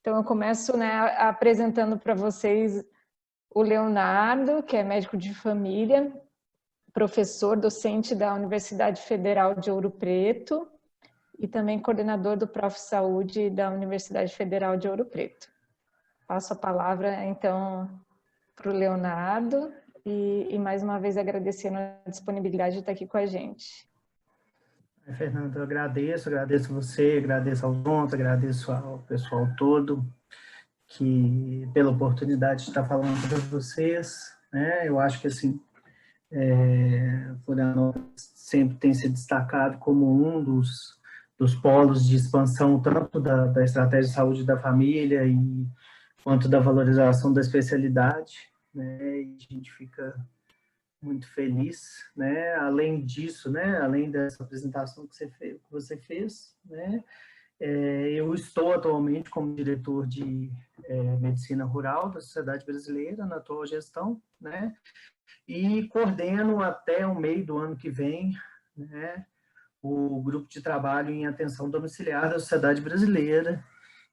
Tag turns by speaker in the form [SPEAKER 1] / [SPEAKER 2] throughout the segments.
[SPEAKER 1] Então, eu começo, né, apresentando para vocês o Leonardo, que é médico de família, professor docente da Universidade Federal de Ouro Preto e também coordenador do Prof. Saúde da Universidade Federal de Ouro Preto. Passo a palavra, então, para o Leonardo e mais uma vez agradecendo a disponibilidade de estar aqui com a gente.
[SPEAKER 2] Fernando, eu agradeço você, agradeço aos outros, agradeço ao pessoal todo pela oportunidade de estar falando com vocês, né? Eu acho que assim, Florianópolis sempre tem se destacado como um dos polos de expansão tanto da estratégia de saúde da família quanto da valorização da especialidade, né? E a gente fica muito feliz, né? Além disso, né? Além dessa apresentação que você fez, né? Eu estou atualmente como diretor de Medicina Rural da Sociedade Brasileira, na atual gestão, né? E coordeno até o meio do ano que vem, né? O grupo de trabalho em atenção domiciliar da Sociedade Brasileira.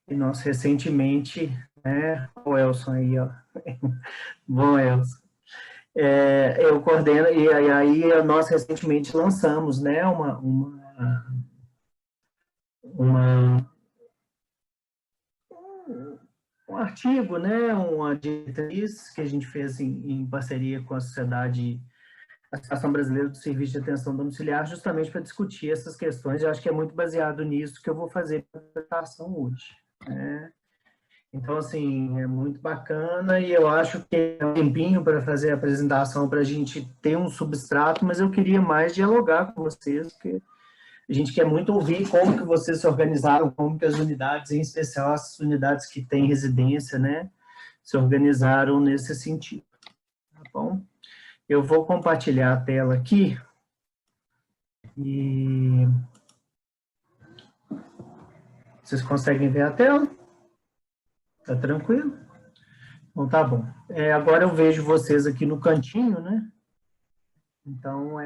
[SPEAKER 2] E nós recentemente, né? O Elson aí, ó. Bom, Elson. Eu coordeno, e aí nós recentemente lançamos, né, um artigo, né, uma diretriz que a gente fez em parceria com a Associação Brasileira do Serviço de Atenção Domiciliar, justamente para discutir essas questões. Eu acho que é muito baseado nisso que eu vou fazer a apresentação hoje, né? Então, assim, é muito bacana e eu acho que é um tempinho para fazer a apresentação para a gente ter um substrato, mas eu queria mais dialogar com vocês, porque a gente quer muito ouvir como que vocês se organizaram, como que as unidades, em especial as unidades que têm residência, né, se organizaram nesse sentido. Tá bom? Eu vou compartilhar a tela aqui e vocês conseguem ver a tela? Tá tranquilo? Então, tá bom. Agora eu vejo vocês aqui no cantinho, né? Então,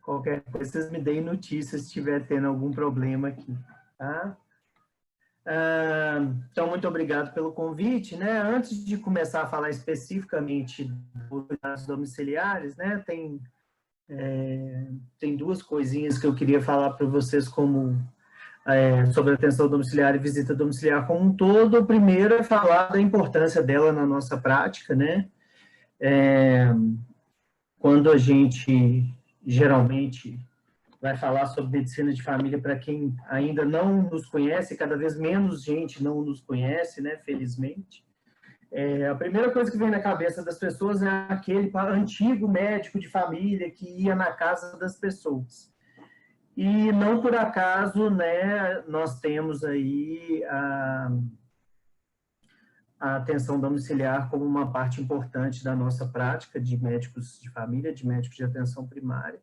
[SPEAKER 2] qualquer coisa, vocês me deem notícias se estiver tendo algum problema aqui, tá? Então, muito obrigado pelo convite, né? Antes de começar a falar especificamente dos cuidados domiciliares, né? Tem duas coisinhas que eu queria falar para vocês sobre atenção domiciliar e visita domiciliar como um todo. O primeiro é falar da importância dela na nossa prática, né? Quando a gente, geralmente, vai falar sobre medicina de família, para quem ainda não nos conhece, cada vez menos gente não nos conhece, né? Felizmente. A primeira coisa que vem na cabeça das pessoas é aquele antigo médico de família que ia na casa das pessoas. E não por acaso, né, nós temos aí a atenção domiciliar como uma parte importante da nossa prática de médicos de família, de médicos de atenção primária.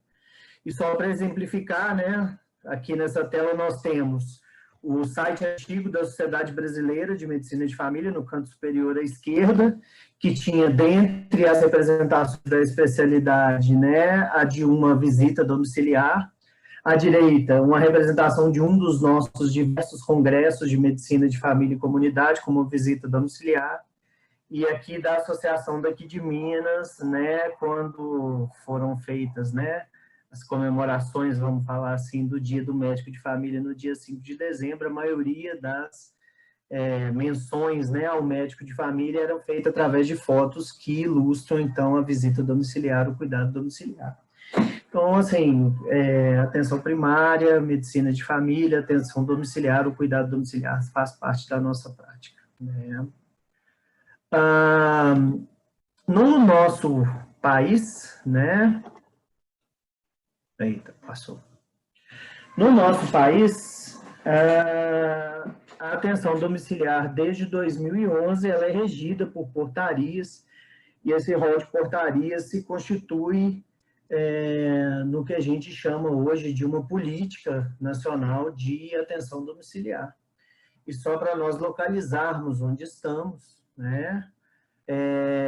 [SPEAKER 2] E só para exemplificar, né, aqui nessa tela nós temos o site antigo da Sociedade Brasileira de Medicina de Família, no canto superior à esquerda, que tinha, dentre as representações da especialidade, né, a de uma visita domiciliar. À direita, uma representação de um dos nossos diversos congressos de medicina de família e comunidade, como visita domiciliar. E aqui da associação daqui de Minas, né, quando foram feitas, né, as comemorações, vamos falar assim, do Dia do Médico de Família no dia 5 de dezembro, a maioria das menções, né, ao médico de família eram feitas através de fotos que ilustram, então, a visita domiciliar, o cuidado domiciliar. Então, assim, atenção primária, medicina de família, atenção domiciliar, o cuidado domiciliar faz parte da nossa prática, né? No nosso país, né? Eita, passou. No nosso país, a atenção domiciliar, desde 2011, ela é regida por portarias, e esse rol de portarias se constitui no que a gente chama hoje de uma política nacional de atenção domiciliar. E só para nós localizarmos onde estamos, né?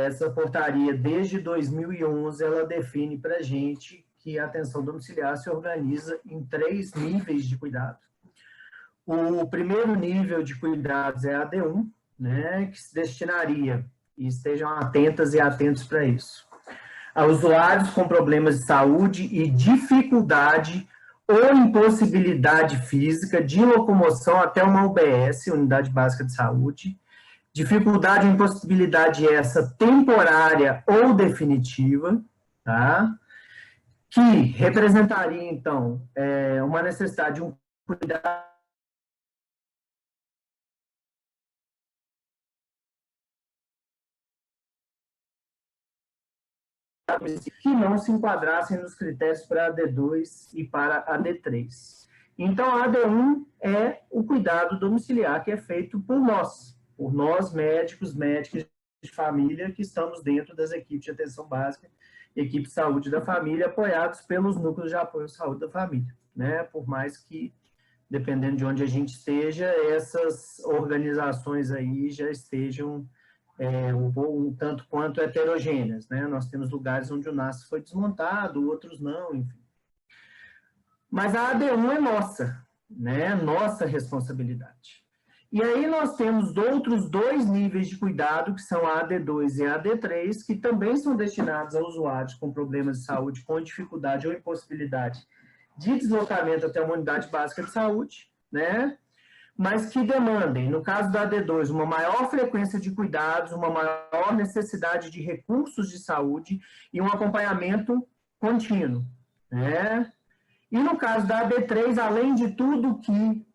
[SPEAKER 2] Essa portaria, desde 2011, ela define para a gente que a atenção domiciliar se organiza em 3 níveis de cuidado. O primeiro nível de cuidados é a AD1, né, que se destinaria, e estejam atentas e atentos para isso, a usuários com problemas de saúde e dificuldade ou impossibilidade física de locomoção até uma UBS, Unidade Básica de Saúde, dificuldade ou impossibilidade essa temporária ou definitiva, tá? Que representaria, então, uma necessidade de um cuidado que não se enquadrassem nos critérios para a AD2 e para a AD3. Então, a AD1 é o cuidado domiciliar que é feito por nós médicos, médicas de família que estamos dentro das equipes de atenção básica, equipe de saúde da família, apoiados pelos núcleos de apoio à saúde da família, né? Por mais que, dependendo de onde a gente esteja, essas organizações aí já estejam um tanto quanto heterogêneas, né? Nós temos lugares onde o NAS foi desmontado, outros não, enfim. Mas a AD1 é nossa, né? Nossa responsabilidade. E aí nós temos outros dois níveis de cuidado, que são a AD2 e a AD3, que também são destinados a usuários com problemas de saúde, com dificuldade ou impossibilidade de deslocamento até uma unidade básica de saúde, né? Mas que demandem, no caso da AD2, uma maior frequência de cuidados, uma maior necessidade de recursos de saúde e um acompanhamento contínuo, né? E no caso da AD3, além de tudo que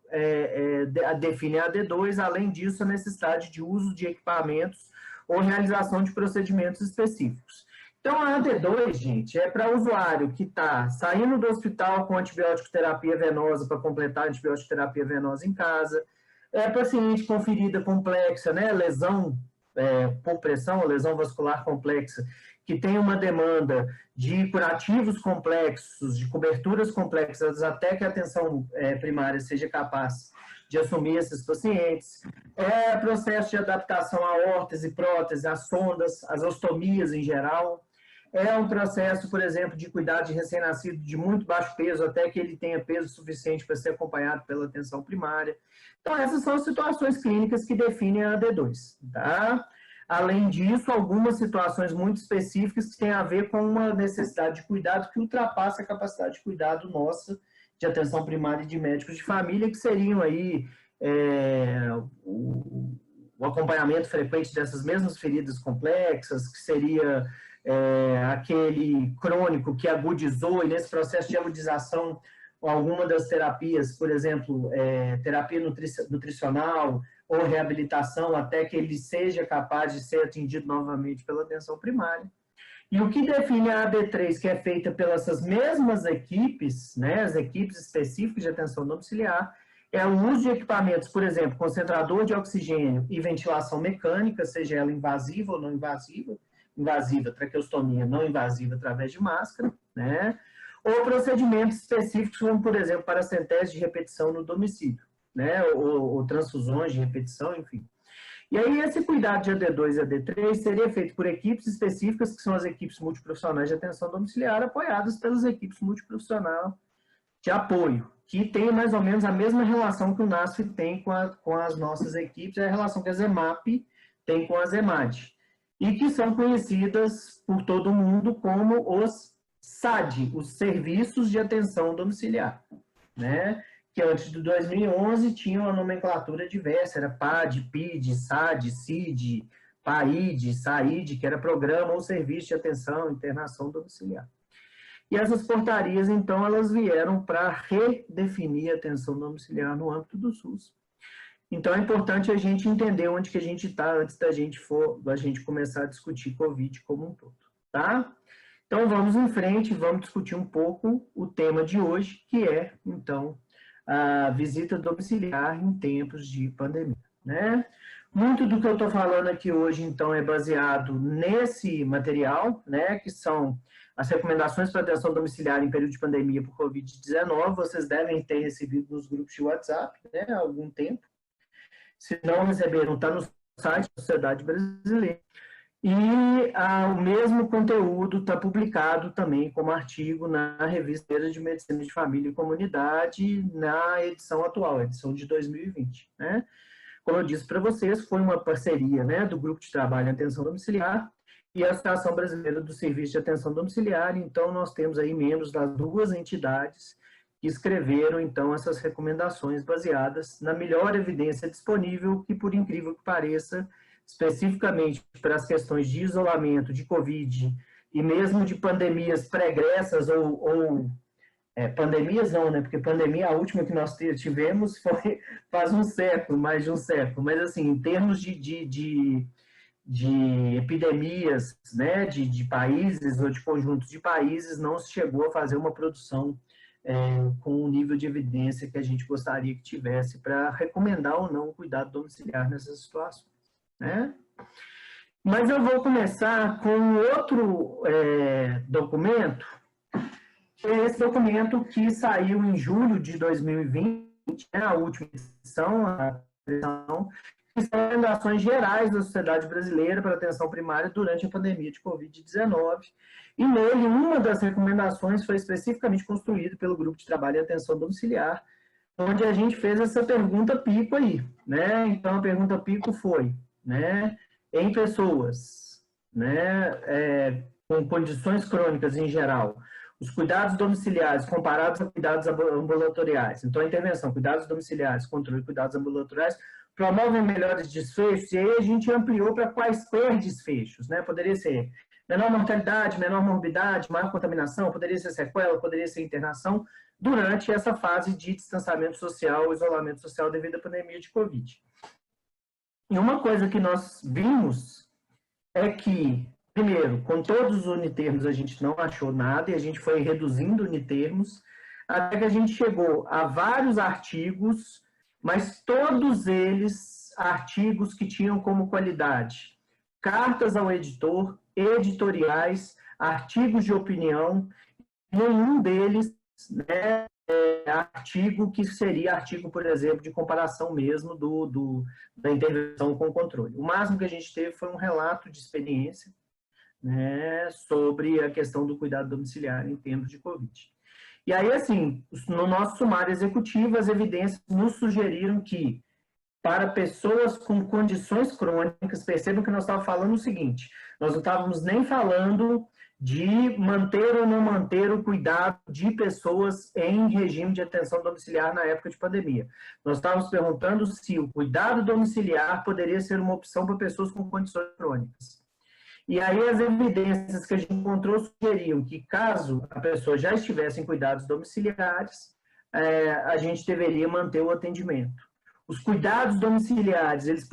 [SPEAKER 2] define a AD2, além disso, a necessidade de uso de equipamentos ou realização de procedimentos específicos. Então, a AD2, gente, é para usuário que está saindo do hospital com antibiótico terapia venosa para completar a antibiótico terapia venosa em casa, é paciente com ferida complexa, né, lesão por pressão, lesão vascular complexa, que tem uma demanda de curativos complexos, de coberturas complexas, até que a atenção primária seja capaz de assumir esses pacientes, processo de adaptação a órtese, prótese, as sondas, as ostomias em geral, um processo, por exemplo, de cuidado de recém-nascido de muito baixo peso, até que ele tenha peso suficiente para ser acompanhado pela atenção primária. Então, essas são as situações clínicas que definem a AD2, tá? Além disso, algumas situações muito específicas que têm a ver com uma necessidade de cuidado que ultrapassa a capacidade de cuidado nossa, de atenção primária e de médicos de família, que seriam aí o acompanhamento frequente dessas mesmas feridas complexas, que seria aquele crônico que agudizou, e nesse processo de agudização, alguma das terapias, por exemplo, terapia nutricional ou reabilitação, até que ele seja capaz de ser atingido novamente pela atenção primária. E o que define a AD3, que é feita pelas mesmas equipes, né, as equipes específicas de atenção domiciliar, é o uso de equipamentos, por exemplo, concentrador de oxigênio e ventilação mecânica, seja ela invasiva ou não invasiva, traqueostomia não invasiva através de máscara, né? Ou procedimentos específicos, como, por exemplo, paracentese de repetição no domicílio, né? Ou transfusões de repetição, enfim. E aí, esse cuidado de AD2 e AD3 seria feito por equipes específicas, que são as equipes multiprofissionais de atenção domiciliar, apoiadas pelas equipes multiprofissionais de apoio, que tem mais ou menos a mesma relação que o NASF tem com as nossas equipes, é a relação que a ZEMAP tem com a ZEMAD, e que são conhecidas por todo mundo como os SAD, os Serviços de Atenção Domiciliar, né? Que antes de 2011 tinham uma nomenclatura diversa, era PAD, PID, SAD, CID, PAID, SAID, que era Programa ou Serviço de Atenção e Internação Domiciliar. E essas portarias, então, elas vieram para redefinir a atenção domiciliar no âmbito do SUS. Então, é importante a gente entender onde que a gente está antes da gente começar a discutir Covid como um todo, tá? Então, vamos em frente, vamos discutir um pouco o tema de hoje, que é, então, a visita domiciliar em tempos de pandemia, né? Muito do que eu estou falando aqui hoje, então, é baseado nesse material, né, que são as recomendações para atenção domiciliar em período de pandemia por Covid-19. Vocês devem ter recebido nos grupos de WhatsApp, né, há algum tempo. Se não receberam, está no site da Sociedade Brasileira. E o mesmo conteúdo está publicado também como artigo na Revista de Medicina de Família e Comunidade, na edição atual, edição de 2020. Né? Como eu disse para vocês, foi uma parceria, né, do Grupo de Trabalho em Atenção Domiciliar e a Associação Brasileira do Serviço de Atenção Domiciliar. Então, nós temos aí membros das duas entidades que escreveram, então, essas recomendações baseadas na melhor evidência disponível, que, por incrível que pareça, especificamente para as questões de isolamento, de Covid e mesmo de pandemias pregressas pandemias não, né? Porque pandemia, a última que nós tivemos foi faz um século, mais de um século. Mas, assim, em termos de epidemias, né? De países ou de conjuntos de países, não se chegou a fazer uma produção com o nível de evidência que a gente gostaria que tivesse para recomendar ou não o cuidado domiciliar nessas situações. Né? Mas eu vou começar com outro documento, que é esse documento que saiu em julho de 2020, né, a última edição, que são recomendações gerais da Sociedade Brasileira para Atenção Primária durante a pandemia de Covid-19. E nele, uma das recomendações foi especificamente construída pelo Grupo de Trabalho em Atenção Domiciliar, onde a gente fez essa pergunta pico aí. Né? Então, a pergunta pico foi, né, em pessoas, né, com condições crônicas em geral, os cuidados domiciliares comparados a cuidados ambulatoriais. Então, a intervenção, cuidados domiciliares, controle de cuidados ambulatoriais, promovem melhores desfechos, e aí a gente ampliou para quaisquer desfechos, né? Poderia ser menor mortalidade, menor morbidade, maior contaminação, poderia ser sequela, poderia ser internação, durante essa fase de distanciamento social, isolamento social devido à pandemia de Covid. E uma coisa que nós vimos é que, primeiro, com todos os unitermos a gente não achou nada, e a gente foi reduzindo unitermos, até que a gente chegou a vários artigos, mas todos eles artigos que tinham como qualidade cartas ao editor, editoriais, artigos de opinião, nenhum deles, né, artigo que seria artigo, por exemplo, de comparação mesmo da intervenção com o controle. O máximo que a gente teve foi um relato de experiência, né, sobre a questão do cuidado domiciliar em tempos de Covid. E aí, assim, no nosso sumário executivo, as evidências nos sugeriram que, para pessoas com condições crônicas, percebam que nós estávamos falando o seguinte, nós não estávamos nem falando de manter ou não manter o cuidado de pessoas em regime de atenção domiciliar na época de pandemia. Nós estávamos perguntando se o cuidado domiciliar poderia ser uma opção para pessoas com condições crônicas. E aí as evidências que a gente encontrou sugeriam que, caso a pessoa já estivesse em cuidados domiciliares, a gente deveria manter o atendimento. Os cuidados domiciliares, eles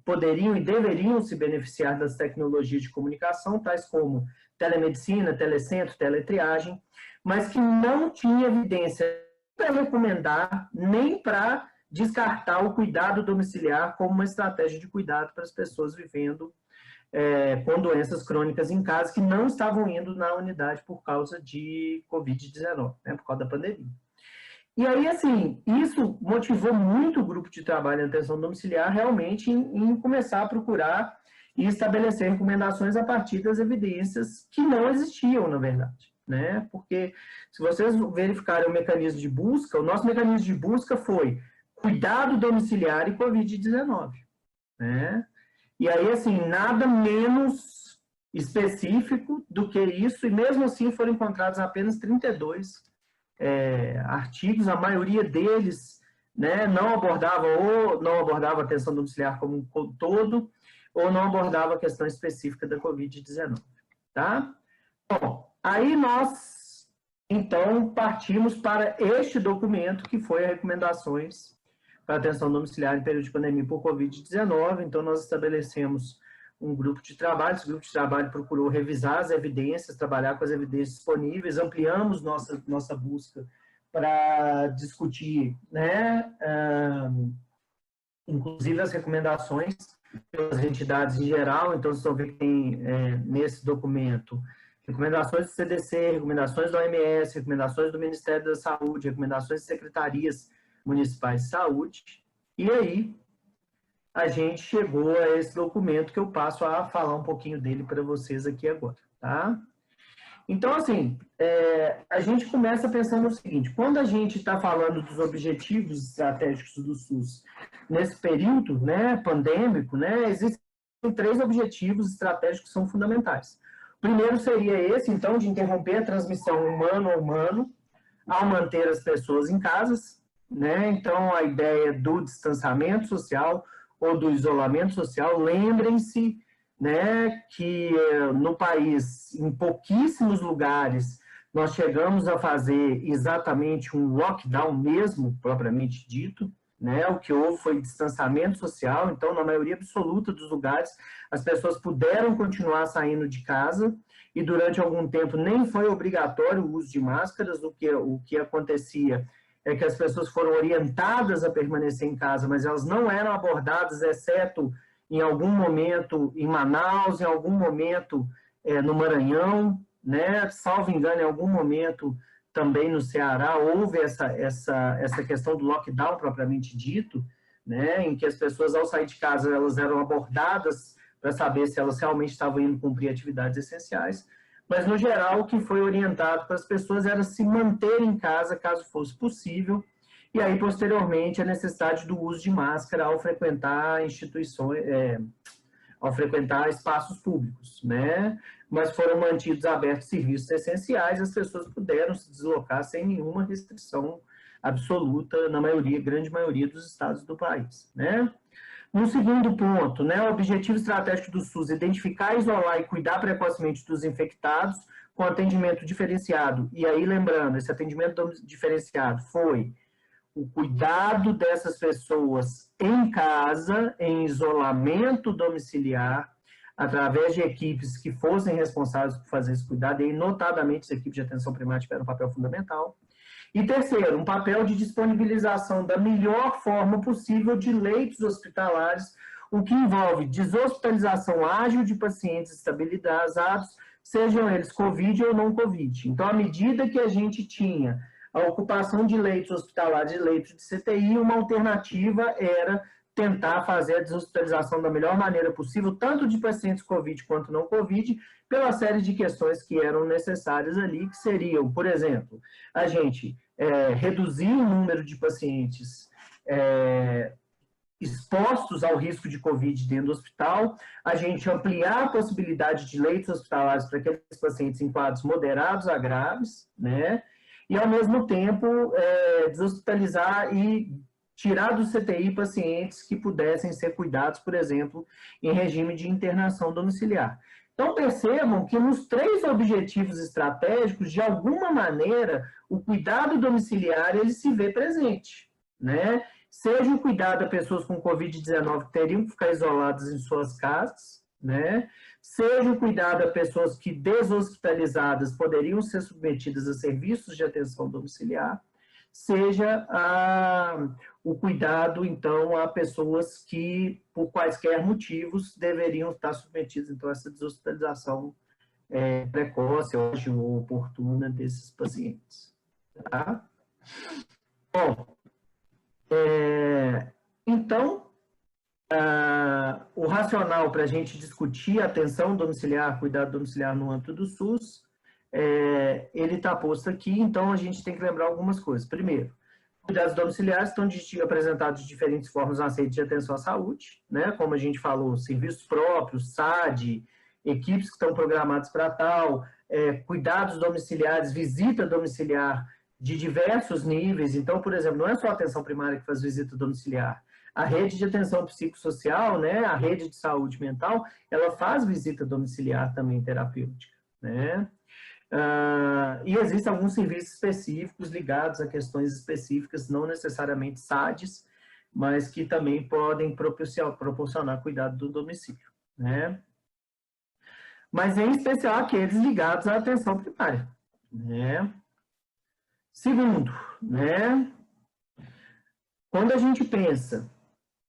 [SPEAKER 2] poderiam e deveriam se beneficiar das tecnologias de comunicação, tais como telemedicina, telecentro, teletriagem, mas que não tinha evidência para recomendar, nem para descartar o cuidado domiciliar como uma estratégia de cuidado para as pessoas vivendo com doenças crônicas em casa, que não estavam indo na unidade por causa de Covid-19, né, por causa da pandemia. E aí, assim, isso motivou muito o grupo de trabalho em atenção domiciliar realmente em começar a procurar e estabelecer recomendações a partir das evidências que não existiam, na verdade, né? Porque se vocês verificarem o mecanismo de busca, o nosso mecanismo de busca foi cuidado domiciliar e Covid-19, né? E aí, assim, nada menos específico do que isso, e mesmo assim foram encontrados apenas 32 artigos, a maioria deles, né, não abordava a atenção domiciliar como um todo, ou não abordava a questão específica da Covid-19, tá? Bom, aí nós, então, partimos para este documento, que foi as recomendações para atenção domiciliar em período de pandemia por Covid-19. Então, nós estabelecemos um grupo de trabalho, esse grupo de trabalho procurou revisar as evidências, trabalhar com as evidências disponíveis, ampliamos nossa busca para discutir, né, inclusive as recomendações pelas entidades em geral. Então, vocês vão ver que tem nesse documento recomendações do CDC, recomendações da OMS, recomendações do Ministério da Saúde, recomendações de secretarias municipais de saúde. E aí, a gente chegou a esse documento que eu passo a falar um pouquinho dele para vocês aqui agora, tá? Então, assim, a gente começa pensando no seguinte, quando a gente está falando dos objetivos estratégicos do SUS nesse período, né, pandêmico, né, existem 3 objetivos estratégicos que são fundamentais. O primeiro seria esse, então, de interromper a transmissão humano a humano, ao manter as pessoas em casas, né? Então, a ideia do distanciamento social ou do isolamento social, lembrem-se, né, que no país, em pouquíssimos lugares, nós chegamos a fazer exatamente um lockdown mesmo, propriamente dito, né? O que houve foi distanciamento social, então, na maioria absoluta dos lugares, as pessoas puderam continuar saindo de casa, e durante algum tempo nem foi obrigatório o uso de máscaras. O que acontecia é que as pessoas foram orientadas a permanecer em casa, mas elas não eram abordadas, exceto em algum momento em Manaus, em algum momento no Maranhão, né? Salvo engano, em algum momento também no Ceará houve essa questão do lockdown propriamente dito, né? Em que as pessoas, ao sair de casa, elas eram abordadas para saber se elas realmente estavam indo cumprir atividades essenciais, mas, no geral, o que foi orientado para as pessoas era se manter em casa, caso fosse possível, e aí, posteriormente, a necessidade do uso de máscara ao frequentar instituições, ao frequentar espaços públicos, né? Mas foram mantidos abertos serviços essenciais, as pessoas puderam se deslocar sem nenhuma restrição absoluta na maioria, grande maioria dos estados do país, né? No segundo ponto, né, o objetivo estratégico do SUS é identificar, isolar e cuidar precocemente dos infectados com atendimento diferenciado. E aí, lembrando, esse atendimento diferenciado foi o cuidado dessas pessoas em casa, em isolamento domiciliar, através de equipes que fossem responsáveis por fazer esse cuidado, e notadamente as equipes de atenção primária tiveram um papel fundamental. E terceiro, um papel de disponibilização da melhor forma possível de leitos hospitalares, o que envolve deshospitalização ágil de pacientes estabilizados, sejam eles COVID ou não COVID. Então, à medida que a gente tinha a ocupação de leitos hospitalares e leitos de CTI, uma alternativa era tentar fazer a deshospitalização da melhor maneira possível, tanto de pacientes COVID quanto não COVID, pela série de questões que eram necessárias ali, que seriam, por exemplo, a gente reduzir o número de pacientes expostos ao risco de COVID dentro do hospital, a gente ampliar a possibilidade de leitos hospitalares para aqueles pacientes em quadros moderados a graves, né? E, ao mesmo tempo, deshospitalizar e tirar do CTI pacientes que pudessem ser cuidados, por exemplo, em regime de internação domiciliar. Então, percebam que nos 3 objetivos estratégicos, de alguma maneira, o cuidado domiciliar ele se vê presente, né? Seja o cuidado a pessoas com Covid-19 que teriam que ficar isoladas em suas casas, né? Seja o cuidado a pessoas que deshospitalizadas poderiam ser submetidas a serviços de atenção domiciliar, seja o cuidado, então, a pessoas que, por quaisquer motivos, deveriam estar submetidas, então, a essa deshospitalização precoce ou oportuna desses pacientes. Tá? Bom, então, o racional para a gente discutir atenção domiciliar, cuidado domiciliar no âmbito do SUS, ele está posto aqui, então a gente tem que lembrar algumas coisas. Primeiro, cuidados domiciliares estão apresentados de diferentes formas na rede de atenção à saúde, né? Como a gente falou, serviços próprios, SAD, equipes que estão programadas para tal, cuidados domiciliares, visita domiciliar de diversos níveis. Então, por exemplo, não é só a atenção primária que faz visita domiciliar. A rede de atenção psicossocial, né? A rede de saúde mental, ela faz visita domiciliar também terapêutica, né? E existem alguns serviços específicos ligados a questões específicas, não necessariamente SADs, mas que também podem proporcionar cuidado do domicílio, né? Mas em especial aqueles ligados à atenção primária, né? Segundo, né? Quando a gente pensa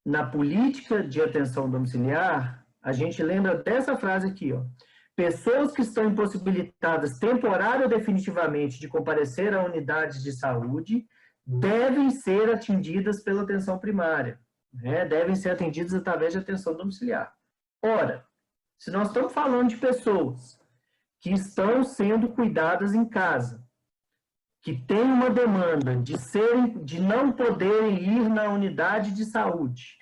[SPEAKER 2] na política de atenção domiciliar, a gente lembra dessa frase aqui, ó. Pessoas que estão impossibilitadas temporária ou definitivamente de comparecer a unidades de saúde devem ser atendidas pela atenção primária. né? Devem ser atendidos através de atenção domiciliar. Ora, se nós estamos falando de pessoas que estão sendo cuidadas em casa, que têm uma demanda de não poderem ir na unidade de saúde,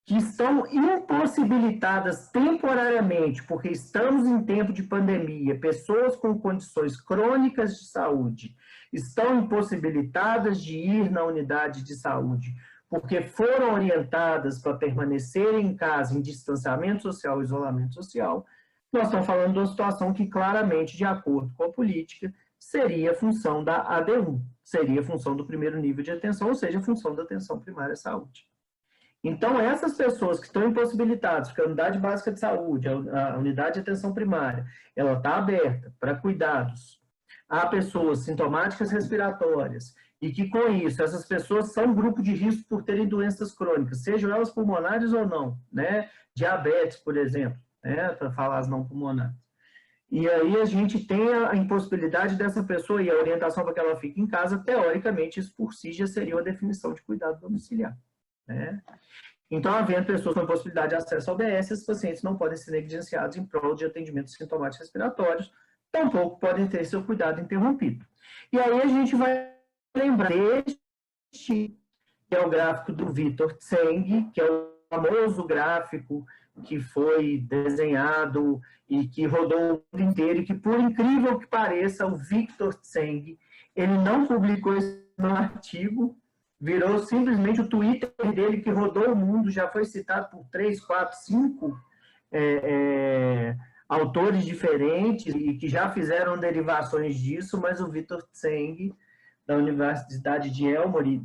[SPEAKER 2] que estão impossibilitadas temporariamente, porque estamos em tempo de pandemia, pessoas com condições crônicas de saúde estão impossibilitadas de ir na unidade de saúde, porque foram orientadas para permanecerem em casa, em distanciamento social, isolamento social. Nós estamos falando de uma situação que claramente, de acordo com a política, seria função da AD1, seria função do primeiro nível de atenção, ou seja, função da atenção primária à saúde. Então, essas pessoas que estão impossibilitadas, porque a unidade básica de saúde, a unidade de atenção primária, ela está aberta para cuidados a pessoas sintomáticas respiratórias, e que com isso, essas pessoas são grupo de risco por terem doenças crônicas, sejam elas pulmonares ou não, né? Diabetes, por exemplo, né? Para falar as não pulmonares. E aí a gente tem a impossibilidade dessa pessoa e a orientação para que ela fique em casa, teoricamente, isso por si já seria uma definição de cuidado domiciliar, né? Então, havendo pessoas com possibilidade de acesso ao OBS, esses pacientes não podem ser negligenciados em prol de atendimentos sintomáticos respiratórios, tampouco podem ter seu cuidado interrompido. E aí a gente vai lembrar deste, que é o gráfico do Victor Tseng, que é o famoso gráfico que foi desenhado e que rodou o mundo inteiro, e que, por incrível que pareça, o Victor Tseng, ele não publicou esse artigo, virou simplesmente o Twitter dele, que rodou o mundo, já foi citado por 3, 4, 5 autores diferentes e que já fizeram derivações disso, mas o Victor Tseng, da Universidade de Emory,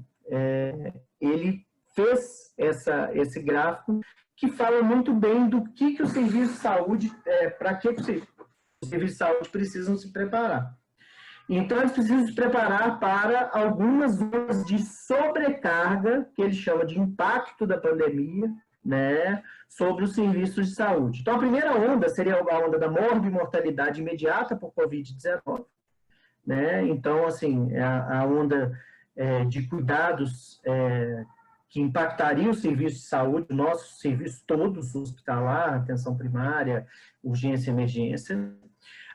[SPEAKER 2] ele fez esse gráfico que fala muito bem do que o serviço de saúde, para que os serviços de saúde precisam se preparar. Então, eles precisam se preparar para algumas zonas de sobrecarga, que ele chama de impacto da pandemia, né, sobre os serviços de saúde. Então, a primeira onda seria a onda da morbimortalidade imediata por Covid-19, né? Então, assim, a onda de cuidados que impactaria o serviço de saúde, nossos serviços todos, hospitalar, atenção primária, urgência e emergência.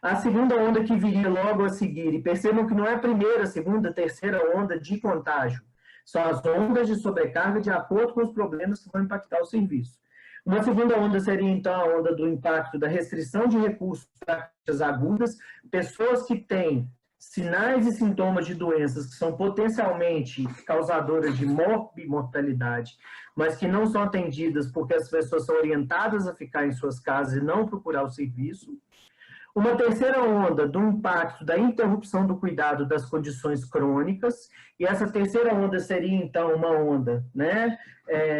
[SPEAKER 2] A segunda onda que viria logo a seguir, e percebam que não é a primeira, segunda, terceira onda de contágio, são as ondas de sobrecarga de acordo com os problemas que vão impactar o serviço. Uma segunda onda seria, então, a onda do impacto da restrição de recursos para agudas, pessoas que têm sinais e sintomas de doenças que são potencialmente causadoras de morbimortalidade, mas que não são atendidas porque as pessoas são orientadas a ficar em suas casas e não procurar o serviço. Uma terceira onda do impacto da interrupção do cuidado das condições crônicas, e essa terceira onda seria, então, uma onda, né,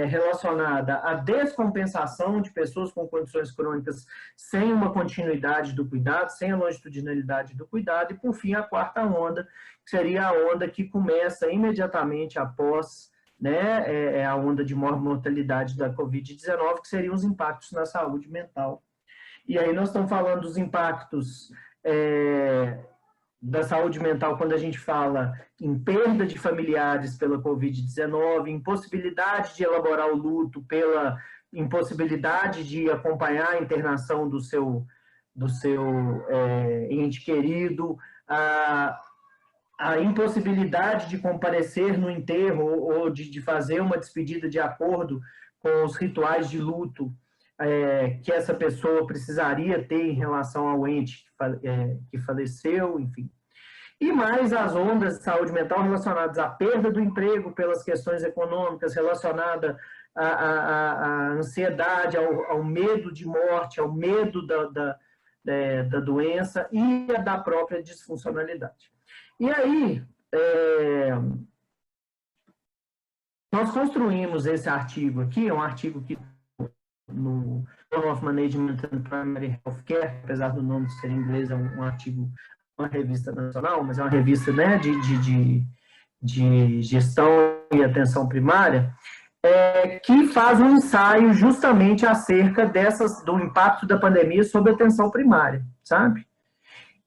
[SPEAKER 2] relacionada à descompensação de pessoas com condições crônicas sem uma continuidade do cuidado, sem a longitudinalidade do cuidado, e, por fim, a quarta onda, que seria a onda que começa imediatamente após, né, a onda de mortalidade da Covid-19, que seriam os impactos na saúde mental. E aí nós estamos falando dos impactos da saúde mental quando a gente fala em perda de familiares pela Covid-19, impossibilidade de elaborar o luto pela impossibilidade de acompanhar a internação do seu ente querido, a impossibilidade de comparecer no enterro ou de fazer uma despedida de acordo com os rituais de luto que essa pessoa precisaria ter em relação ao ente que faleceu, enfim. E mais as ondas de saúde mental relacionadas à perda do emprego pelas questões econômicas, relacionada à ansiedade, ao medo de morte, ao medo da doença e da própria disfuncionalidade. E aí, nós construímos esse artigo aqui, é um artigo que no Journal of Management and Primary Healthcare, apesar do nome ser em inglês, é um artigo, uma revista nacional, mas é uma revista, né, de gestão e atenção primária, que faz um ensaio justamente acerca do impacto da pandemia sobre a atenção primária, sabe?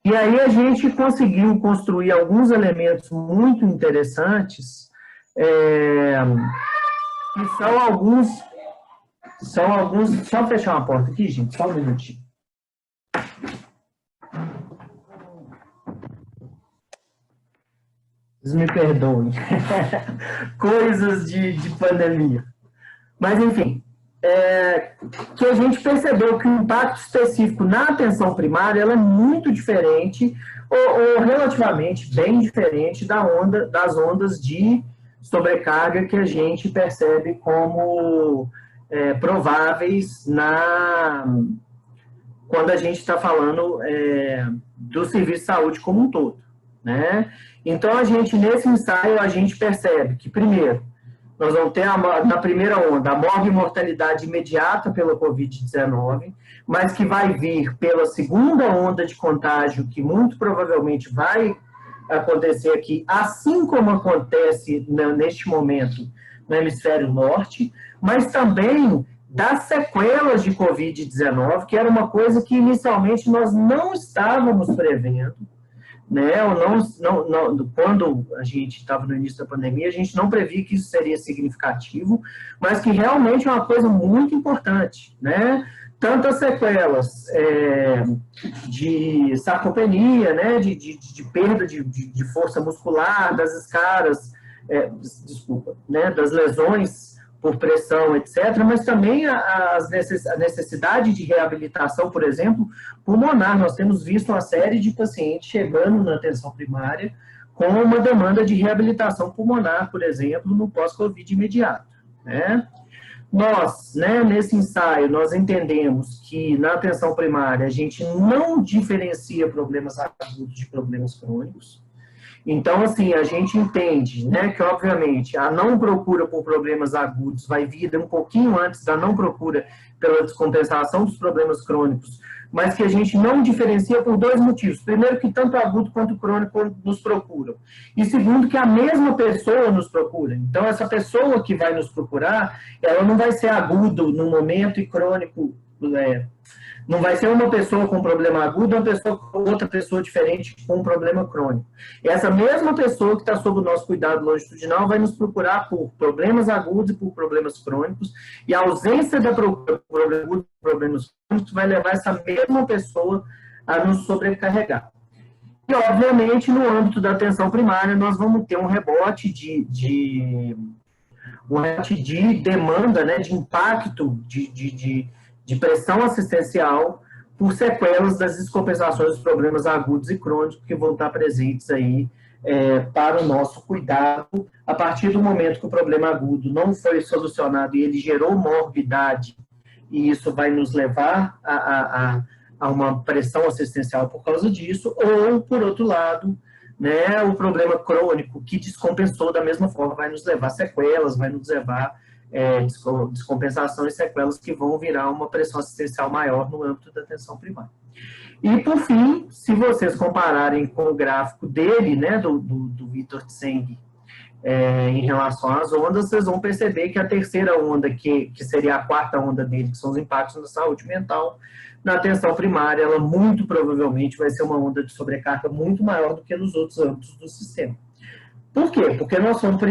[SPEAKER 2] E aí a gente conseguiu construir alguns elementos muito interessantes E são alguns, deixa eu fechar uma porta aqui, gente, só um minutinho. Vocês me perdoem. Coisas de pandemia. Mas, enfim, que a gente percebeu que o impacto específico na atenção primária ela é muito diferente, ou relativamente bem diferente das ondas de sobrecarga que a gente percebe como prováveis quando a gente está falando do serviço de saúde como um todo, né? Então, nesse ensaio, a gente percebe que, primeiro, nós vamos ter, na primeira onda, a morte e mortalidade imediata pela Covid-19, mas que vai vir pela segunda onda de contágio, que muito provavelmente vai acontecer aqui, assim como acontece neste momento no hemisfério norte, mas também das sequelas de Covid-19, que era uma coisa que inicialmente nós não estávamos prevendo, né? Quando a gente estava no início da pandemia, a gente não previa que isso seria significativo, mas que realmente é uma coisa muito importante, né? Tanto as sequelas de sarcopenia, né? de perda de força muscular, das escaras, né? Das lesões por pressão, etc., mas também a necessidade de reabilitação, por exemplo, pulmonar. Nós temos visto uma série de pacientes chegando na atenção primária com uma demanda de reabilitação pulmonar, por exemplo, no pós-Covid imediato, né? Nós, né, nesse ensaio, nós entendemos que na atenção primária a gente não diferencia problemas agudos de problemas crônicos. Então, assim, a gente entende, né, que, obviamente, a não procura por problemas agudos vai vir um pouquinho antes da não procura pela descompensação dos problemas crônicos, mas que a gente não diferencia por dois motivos. Primeiro, que tanto agudo quanto crônico nos procuram. E segundo, que a mesma pessoa nos procura. Então, essa pessoa que vai nos procurar, ela não vai ser agudo no momento e crônico, não vai ser uma pessoa com problema agudo, outra pessoa diferente com um problema crônico. E essa mesma pessoa que está sob o nosso cuidado longitudinal vai nos procurar por problemas agudos e por problemas crônicos, e a ausência da procura por problemas crônicos vai levar essa mesma pessoa a nos sobrecarregar. E, obviamente, no âmbito da atenção primária, nós vamos ter um rebote de demanda, né, de impacto, de pressão assistencial por sequelas das descompensações dos problemas agudos e crônicos que vão estar presentes aí para o nosso cuidado a partir do momento que o problema agudo não foi solucionado e ele gerou morbidade, e isso vai nos levar a uma pressão assistencial por causa disso, ou, por outro lado, né, o problema crônico que descompensou da mesma forma vai nos levar a sequelas, vai nos levar descompensação e sequelas que vão virar uma pressão assistencial maior no âmbito da atenção primária. E, por fim, se vocês compararem com o gráfico dele, né, do Vitor Tseng, em relação às ondas, vocês vão perceber que a terceira onda, que seria a quarta onda dele, que são os impactos na saúde mental, na atenção primária, ela muito provavelmente vai ser uma onda de sobrecarga muito maior do que nos outros âmbitos do sistema. Por quê? Porque nós somos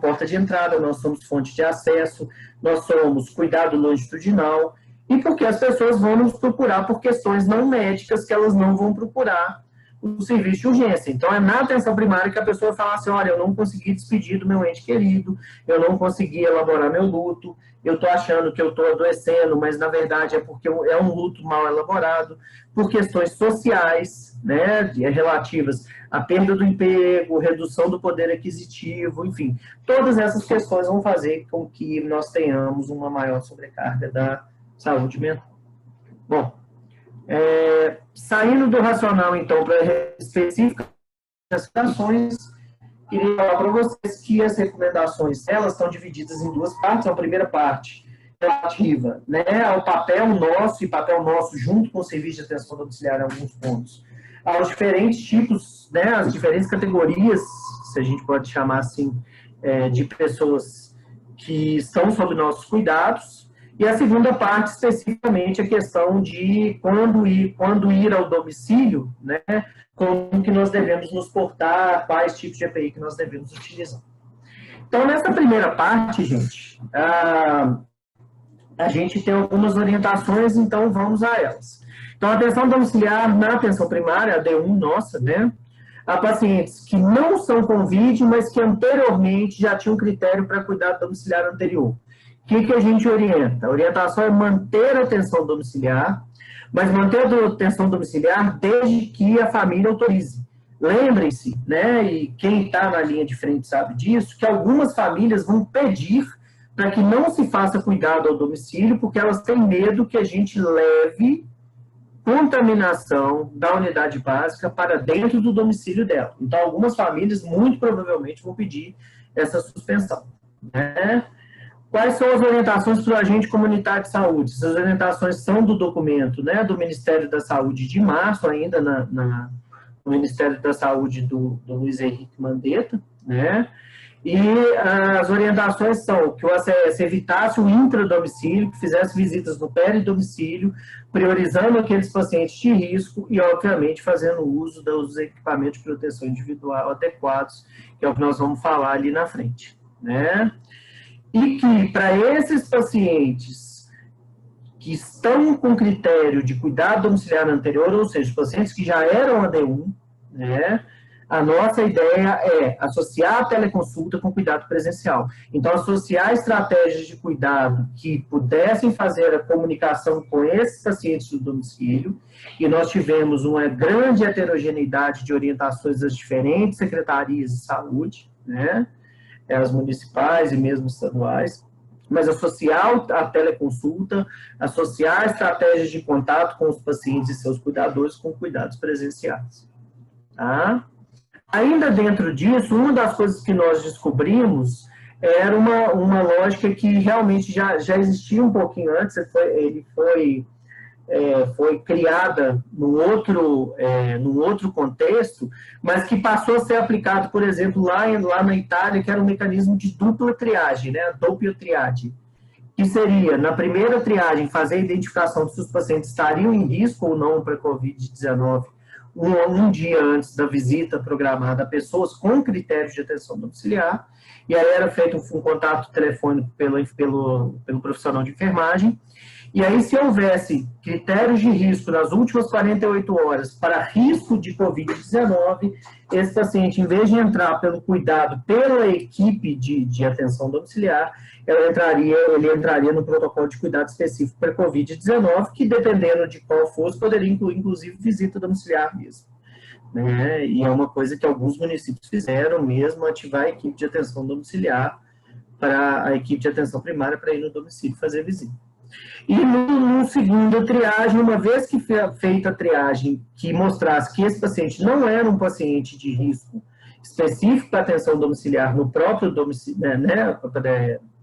[SPEAKER 2] porta de entrada, nós somos fonte de acesso, nós somos cuidado longitudinal, e porque as pessoas vão nos procurar por questões não médicas que elas não vão procurar o serviço de urgência. Então, é na atenção primária que a pessoa fala assim, olha, eu não consegui despedir do meu ente querido, eu não consegui elaborar meu luto, eu estou achando que eu estou adoecendo, mas na verdade é porque é um luto mal elaborado, por questões sociais, né, relativas à perda do emprego, redução do poder aquisitivo, enfim, todas essas questões vão fazer com que nós tenhamos uma maior sobrecarga da saúde mental. Bom, saindo do racional, então, para específicas recomendações, queria falar para vocês que as recomendações, elas estão divididas em duas partes. A primeira parte, relativa, né, ao papel nosso, e papel nosso junto com o serviço de atenção domiciliar em alguns pontos, aos diferentes tipos, né, as diferentes categorias, se a gente pode chamar assim, de pessoas que estão sob nossos cuidados. E a segunda parte, especificamente, a questão de quando ir ao domicílio, né, como que nós devemos nos portar, quais tipos de EPI que nós devemos utilizar. Então, nessa primeira parte, gente, a gente tem algumas orientações, então vamos a elas. Então, a atenção domiciliar na atenção primária, a D1 nossa, né? A pacientes que não são Covid, mas que anteriormente já tinham critério para cuidado domiciliar anterior. O que a gente orienta? A orientação é manter a atenção domiciliar, mas manter a atenção domiciliar desde que a família autorize. Lembrem-se, né, e quem está na linha de frente sabe disso, que algumas famílias vão pedir para que não se faça cuidado ao domicílio, porque elas têm medo que a gente leve contaminação da unidade básica para dentro do domicílio dela. Então, algumas famílias, muito provavelmente, vão pedir essa suspensão, né? Quais são as orientações para o agente comunitário de saúde? Essas orientações são do documento, né, do Ministério da Saúde de março, ainda no Ministério da Saúde do Luiz Henrique Mandetta, né? E as orientações são que o ACS evitasse o intradomicílio, que fizesse visitas no peridomicílio, priorizando aqueles pacientes de risco e, obviamente, fazendo uso dos equipamentos de proteção individual adequados, que é o que nós vamos falar ali na frente, né? E que, para esses pacientes que estão com critério de cuidado domiciliar anterior, ou seja, pacientes que já eram AD1, né? A nossa ideia é associar a teleconsulta com cuidado presencial. Então, associar estratégias de cuidado que pudessem fazer a comunicação com esses pacientes do domicílio, e nós tivemos uma grande heterogeneidade de orientações das diferentes secretarias de saúde, né? As municipais e mesmo estaduais, mas associar a teleconsulta, associar estratégias de contato com os pacientes e seus cuidadores com cuidados presenciais. Tá? Ainda dentro disso, uma das coisas que nós descobrimos era uma lógica que realmente já existia um pouquinho antes, ele foi criada num outro contexto, mas que passou a ser aplicado, por exemplo, lá na Itália, que era um mecanismo de dupla triagem, né, a doppio triagem, que seria, na primeira triagem, fazer a identificação de se os pacientes estariam em risco ou não para Covid-19 um dia antes da visita programada a pessoas com critérios de atenção domiciliar, e aí era feito um contato telefônico pelo profissional de enfermagem, e aí se houvesse critérios de risco nas últimas 48 horas para risco de Covid-19, esse paciente, em vez de entrar pelo cuidado pela equipe de atenção domiciliar, ele entraria no protocolo de cuidado específico para Covid-19, que dependendo de qual fosse, poderia incluir, inclusive, visita domiciliar mesmo. Né? E é uma coisa que alguns municípios fizeram mesmo, ativar a equipe de atenção domiciliar para a equipe de atenção primária para ir no domicílio fazer visita. E no segunda triagem, uma vez que feita a triagem que mostrasse que esse paciente não era um paciente de risco específico para atenção domiciliar no próprio domicílio, né,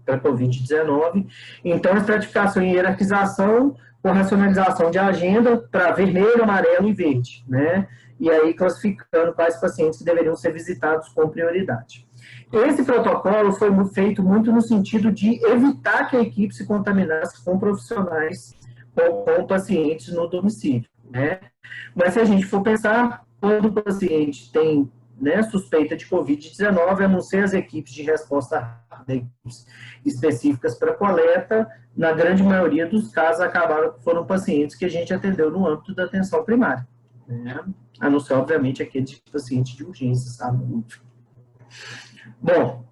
[SPEAKER 2] para Covid-19, então a estratificação e hierarquização com racionalização de agenda para vermelho, amarelo e verde, né? E aí classificando quais pacientes que deveriam ser visitados com prioridade. Esse protocolo foi feito muito no sentido de evitar que a equipe se contaminasse com profissionais com pacientes no domicílio, né? Mas se a gente for pensar, todo paciente tem, né, suspeita de Covid-19, a não ser as equipes de resposta rápida, específicas para coleta, na grande maioria dos casos foram pacientes que a gente atendeu no âmbito da atenção primária, né? A não ser, obviamente, aqueles pacientes de urgência, sabe? Bom,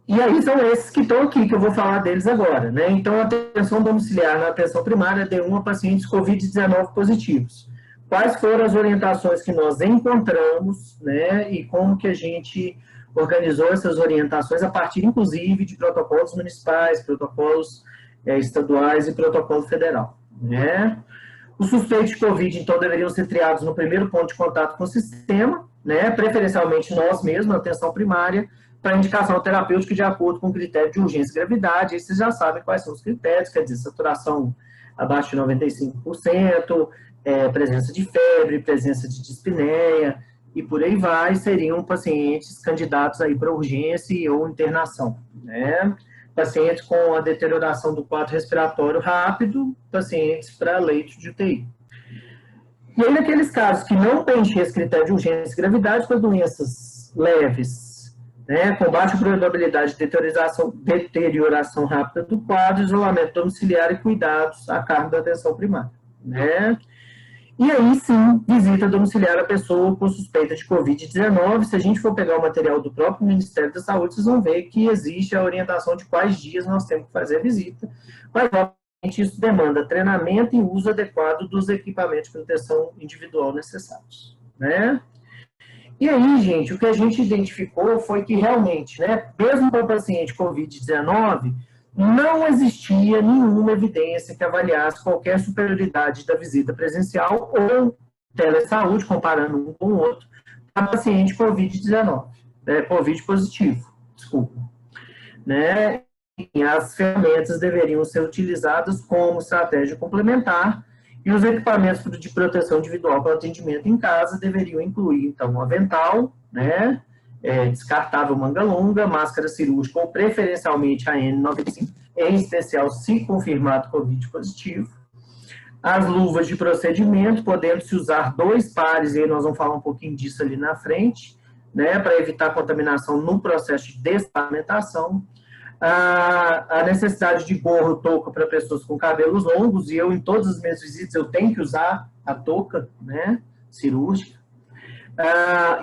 [SPEAKER 2] e aí são esses que estão aqui, que eu vou falar deles agora, né? Então, a atenção domiciliar na atenção primária D1 a pacientes Covid-19 positivos. Quais foram as orientações que nós encontramos, né? E como que a gente organizou essas orientações a partir, inclusive, de protocolos municipais, protocolos estaduais e protocolo federal, né? Os suspeitos de Covid, então, deveriam ser triados no primeiro ponto de contato com o sistema, né? Preferencialmente nós mesmos, na atenção primária, para indicação terapêutica de acordo com o critério de urgência e gravidade. Aí vocês já sabem quais são os critérios, quer dizer, saturação abaixo de 95%, presença de febre, presença de dispneia, e por aí vai, seriam pacientes candidatos aí para urgência ou internação, né? Pacientes com a deterioração do quadro respiratório rápido, pacientes para leito de UTI. E aí, naqueles casos que não preenchem esse critério de urgência e gravidade, com doenças leves, né, com baixa probabilidade de deterioração rápida do quadro, isolamento domiciliar e cuidados a cargo da atenção primária, né? E aí, sim, visita domiciliar a pessoa com suspeita de Covid-19. Se a gente for pegar o material do próprio Ministério da Saúde, vocês vão ver que existe a orientação de quais dias nós temos que fazer a visita, mas, obviamente, isso demanda treinamento e uso adequado dos equipamentos de proteção individual necessários, né? E aí, gente, o que a gente identificou foi que realmente, né, mesmo para o paciente Covid-19, não existia nenhuma evidência que avaliasse qualquer superioridade da visita presencial ou telesaúde, comparando um com o outro, para paciente Covid-19, Covid positivo, desculpa. Né? E as ferramentas deveriam ser utilizadas como estratégia complementar e os equipamentos de proteção individual para atendimento em casa deveriam incluir, então, um avental, né? Descartável manga longa, máscara cirúrgica ou preferencialmente a N95, em especial se confirmado Covid positivo. As luvas de procedimento, podendo-se usar 2 pares, e aí nós vamos falar um pouquinho disso ali na frente, né, para evitar contaminação no processo de desparasitação. A necessidade de gorro, touca para pessoas com cabelos longos, e eu, em todas as minhas visitas, eu tenho que usar a touca, né, cirúrgica.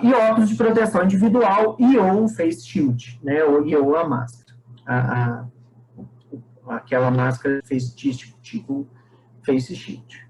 [SPEAKER 2] E óculos de proteção individual e ou face shield, né, ou a máscara. Aquela máscara tipo face shield.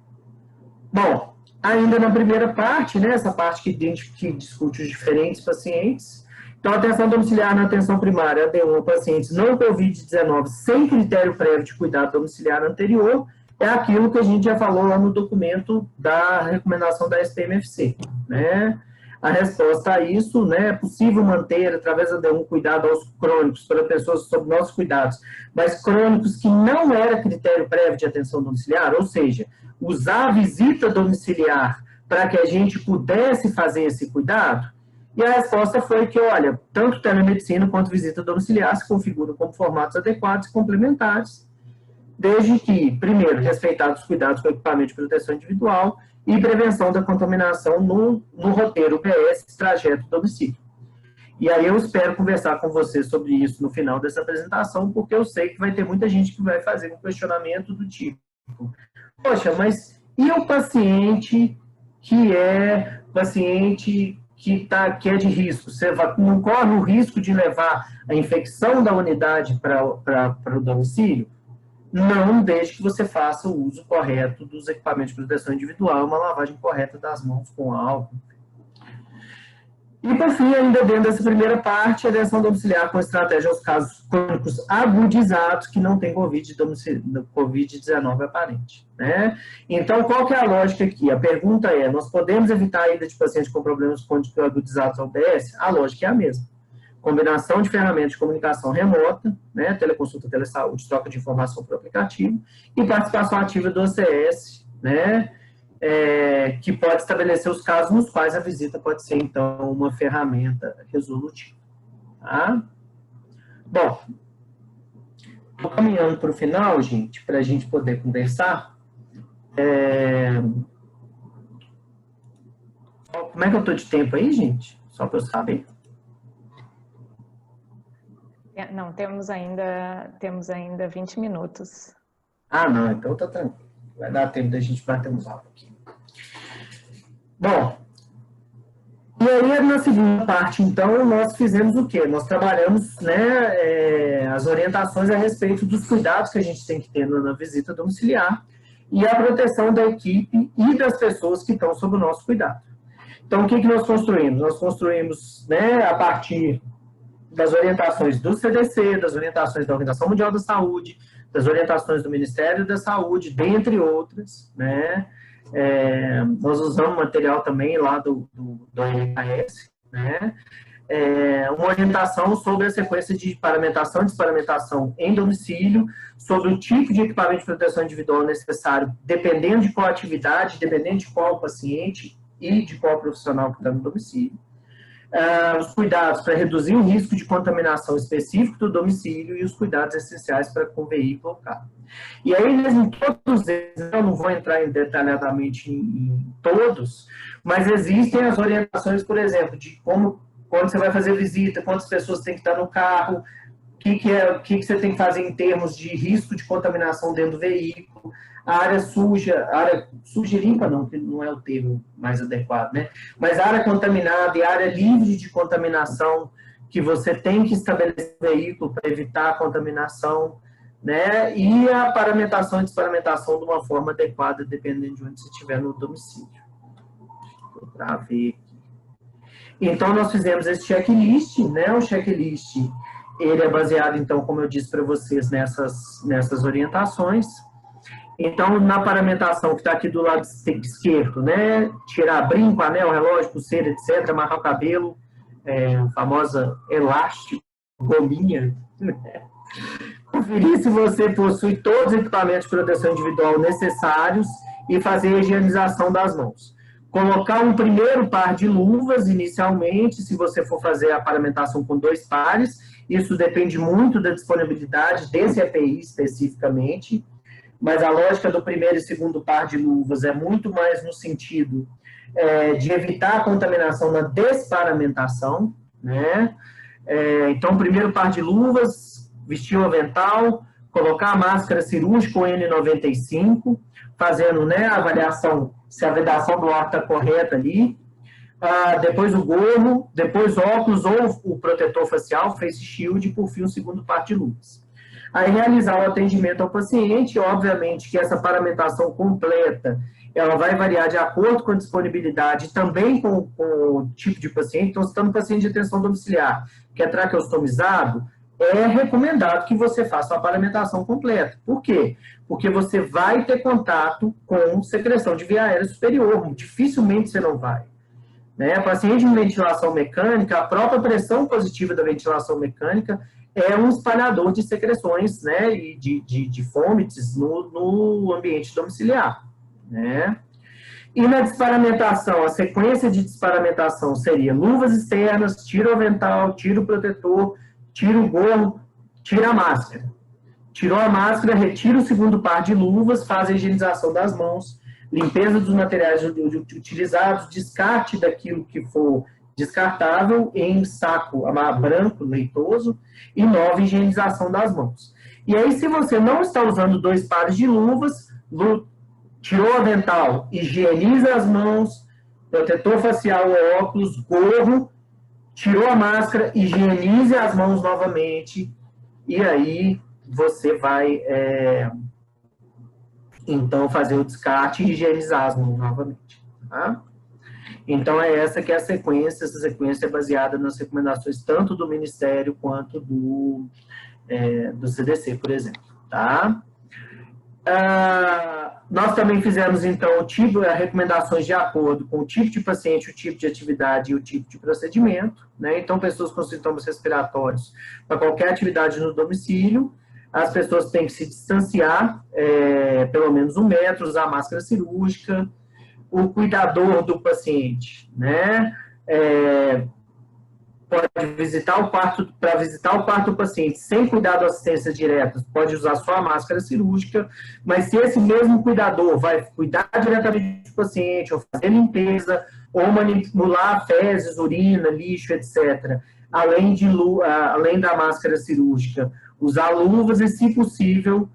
[SPEAKER 2] Bom, ainda na primeira parte, né, essa parte que discute os diferentes pacientes. Então, atenção domiciliar na atenção primária, AD1, pacientes não Covid-19 sem critério prévio de cuidado domiciliar anterior, é aquilo que a gente já falou lá no documento da recomendação da SPMFC, né? A resposta a isso, né, é possível manter, através da AD1, cuidado aos crônicos, para pessoas sob nossos cuidados, mas crônicos que não era critério prévio de atenção domiciliar, ou seja, usar a visita domiciliar para que a gente pudesse fazer esse cuidado. E a resposta foi que, olha, tanto telemedicina quanto visita domiciliar se configuram como formatos adequados e complementares, desde que, primeiro, respeitados os cuidados com equipamento de proteção individual e prevenção da contaminação no roteiro PS trajeto domicílio. E aí eu espero conversar com você sobre isso no final dessa apresentação, porque eu sei que vai ter muita gente que vai fazer um questionamento do tipo, poxa, mas e o paciente que é é de risco? Você não corre o risco de levar a infecção da unidade para o domicílio? Não, desde que você faça o uso correto dos equipamentos de proteção individual, uma lavagem correta das mãos com álcool. E, por fim, ainda dentro dessa primeira parte, a atenção domiciliar com estratégia aos casos crônicos agudizados que não têm Covid-19 aparente, né? Então, qual que é a lógica aqui? A pergunta é, nós podemos evitar a ida de pacientes com problemas crônicos agudizados ao PS? A lógica é a mesma. Combinação de ferramentas de comunicação remota, né, teleconsulta, telesaúde, troca de informação por aplicativo, e participação ativa do OCS, né, que pode estabelecer os casos nos quais a visita pode ser, então, uma ferramenta resolutiva. Tá? Bom, estou caminhando para o final, gente, para a gente poder conversar. Como é que eu estou de tempo aí, gente? Só para eu saber.
[SPEAKER 1] Não, temos ainda 20 minutos.
[SPEAKER 2] Ah, não, então tá tranquilo. Vai dar tempo da gente bater uns altos aqui. Bom, e aí na segunda parte, então, nós fizemos o quê? Nós trabalhamos, né, as orientações a respeito dos cuidados que a gente tem que ter na visita domiciliar e a proteção da equipe e das pessoas que estão sob o nosso cuidado. Então, o que nós construímos? Nós construímos, né, a partir das orientações do CDC, das orientações da Organização Mundial da Saúde, das orientações do Ministério da Saúde, dentre outras, né? Nós usamos material também lá do RKS, né? Uma orientação sobre a sequência de paramentação e desparamentação em domicílio, sobre o tipo de equipamento de proteção individual necessário, dependendo de qual atividade, dependendo de qual paciente e de qual profissional que está no domicílio. Os cuidados para reduzir o risco de contaminação específico do domicílio e os cuidados essenciais para com o veículo ou carro. E aí, em todos eles, eu não vou entrar detalhadamente em todos, mas existem as orientações, por exemplo, de como quando você vai fazer visita, quantas pessoas tem que estar no carro, o que você tem que fazer em termos de risco de contaminação dentro do veículo, a área suja e limpa não, que não é o termo mais adequado, né? Mas a área contaminada e a área livre de contaminação, que você tem que estabelecer no veículo para evitar a contaminação, né? E a paramentação e desparamentação de uma forma adequada, dependendo de onde você estiver no domicílio. Para ver aqui. Então, nós fizemos esse checklist, né? O checklist, ele é baseado, então, como eu disse para vocês, nessas orientações. Então, na paramentação, que está aqui do lado esquerdo, né? Tirar brinco, anel, relógio, pulseira, etc., amarrar o cabelo, a famosa elástico, gominha, né? Conferir se você possui todos os equipamentos de proteção individual necessários e fazer a higienização das mãos. Colocar um primeiro par de luvas inicialmente, se você for fazer a paramentação com 2 pares, isso depende muito da disponibilidade desse EPI especificamente, mas a lógica do primeiro e segundo par de luvas é muito mais no sentido de evitar a contaminação na desparamentação, né? Então, primeiro par de luvas, vestir o avental, colocar a máscara cirúrgica ou N95, fazendo, né, a avaliação se a vedação do ar está correta ali, depois o gorro, depois óculos ou o protetor facial, face shield, e por fim o segundo par de luvas. Aí realizar o atendimento ao paciente, obviamente que essa paramentação completa, ela vai variar de acordo com a disponibilidade e também com o tipo de paciente. Então, se está no paciente de atenção domiciliar, que é traqueostomizado, é recomendado que você faça a paramentação completa. Por quê? Porque você vai ter contato com secreção de via aérea superior, dificilmente você não vai. Né? Paciente de ventilação mecânica, a própria pressão positiva da ventilação mecânica é um espalhador de secreções, né, e de vômitos no ambiente domiciliar. Né? E na desparamentação, a sequência de desparamentação seria luvas externas, tira o avental, tira o protetor, tira o gorro, tira a máscara. Tirou a máscara, retira o segundo par de luvas, faz a higienização das mãos, limpeza dos materiais utilizados, descarte daquilo que for descartável em saco branco, leitoso, e nova higienização das mãos. E aí, se você não está usando 2 pares de luvas, tirou o avental, higieniza as mãos, protetor facial ou óculos, gorro, tirou a máscara, higienize as mãos novamente, e aí você vai, então, fazer o descarte e higienizar as mãos novamente. Tá? Então, essa que é a sequência. Essa sequência é baseada nas recomendações tanto do Ministério quanto do CDC, por exemplo. Tá? Nós também fizemos, então, recomendações de acordo com o tipo de paciente, o tipo de atividade e o tipo de procedimento. Né? Então, pessoas com sintomas respiratórios, para qualquer atividade no domicílio, as pessoas têm que se distanciar pelo menos 1 metro, usar máscara cirúrgica, o cuidador do paciente, né? Pode visitar o quarto, para visitar o quarto do paciente sem cuidado ou assistência direta, pode usar só a máscara cirúrgica, mas se esse mesmo cuidador vai cuidar diretamente do paciente, ou fazer limpeza, ou manipular fezes, urina, lixo, etc., além da máscara cirúrgica, usar luvas e, se possível,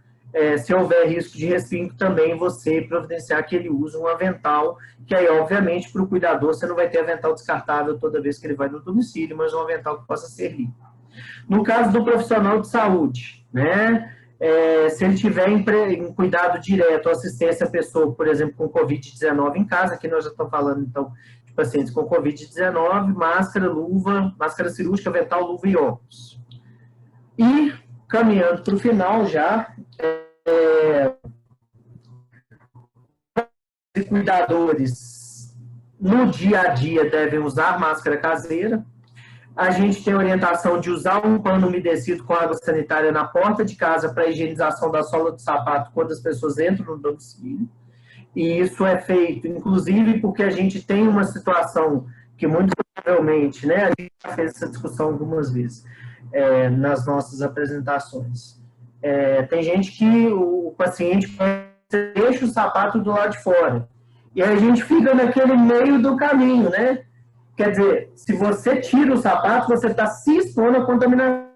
[SPEAKER 2] se houver risco de resfriado, também você providenciar que ele use um avental, que aí, obviamente, para o cuidador, você não vai ter avental descartável toda vez que ele vai no domicílio, mas um avental que possa ser limpo. No caso do profissional de saúde, né, se ele tiver em cuidado direto, assistência à pessoa, por exemplo, com Covid-19 em casa, aqui nós já estamos falando, então, de pacientes com Covid-19, máscara, luva, máscara cirúrgica, avental, luva e óculos. E, caminhando para o final já, cuidadores no dia a dia devem usar máscara caseira. A gente tem orientação de usar um pano umedecido com água sanitária na porta de casa para higienização da sola do sapato quando as pessoas entram no domicílio. E isso é feito, inclusive, porque a gente tem uma situação que muito provavelmente, né, a gente já fez essa discussão algumas vezes nas nossas apresentações. Tem gente que o paciente deixa o sapato do lado de fora. E a gente fica naquele meio do caminho, né? Quer dizer, se você tira o sapato, você está se expondo à contaminação.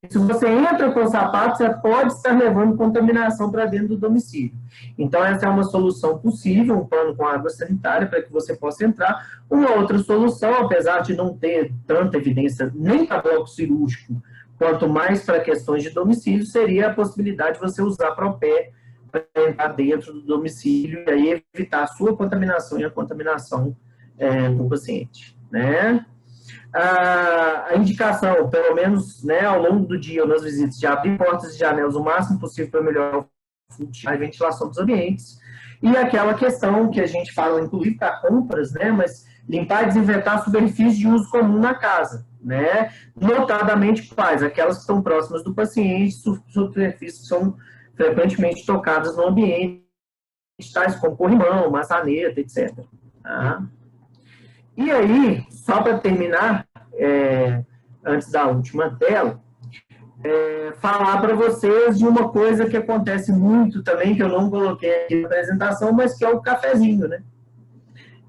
[SPEAKER 2] Se você entra com o sapato, você pode estar levando contaminação para dentro do domicílio. Então, essa é uma solução possível, um pano com água sanitária para que você possa entrar. Uma outra solução, apesar de não ter tanta evidência nem para bloco cirúrgico, quanto mais para questões de domicílio, seria a possibilidade de você usar propé para entrar dentro do domicílio e aí evitar a sua contaminação e a contaminação do paciente, né? A indicação, pelo menos, né, ao longo do dia, nas visitas, de abrir portas e janelas o máximo possível para melhorar a ventilação dos ambientes. E aquela questão que a gente fala, inclusive para compras, né, mas limpar e desinfetar superfícies de uso comum na casa, né? Notadamente quais? Aquelas que estão próximas do paciente, superfícies que são frequentemente tocadas no ambiente, tais como corrimão, maçaneta, etc. Tá? E aí, só para terminar, antes da última tela, falar para vocês de uma coisa que acontece muito também, que eu não coloquei aqui na apresentação, mas que é o cafezinho, né?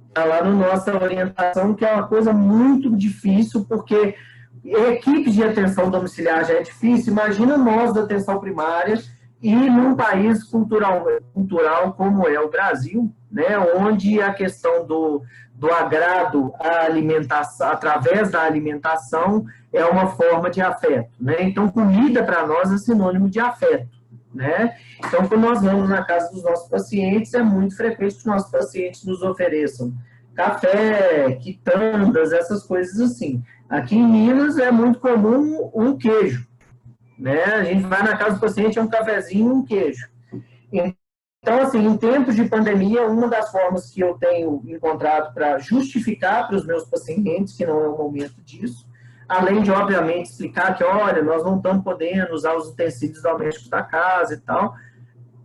[SPEAKER 2] Está lá na nossa orientação, que é uma coisa muito difícil, porque equipes de atenção domiciliar já é difícil, imagina nós da atenção primária e num país cultural como é o Brasil, né, onde a questão do agrado à alimentação, através da alimentação, é uma forma de afeto, né? Então, comida para nós é sinônimo de afeto, né? Então, quando nós vamos na casa dos nossos pacientes, é muito frequente que os nossos pacientes nos ofereçam café, quitandas, essas coisas assim. Aqui em Minas é muito comum um queijo, né? A gente vai na casa do paciente, é um cafezinho e um queijo. Então, assim, em tempos de pandemia, uma das formas que eu tenho encontrado para justificar para os meus pacientes, que não é o momento disso, além de, obviamente, explicar que, olha, nós não estamos podendo usar os utensílios domésticos da casa e tal,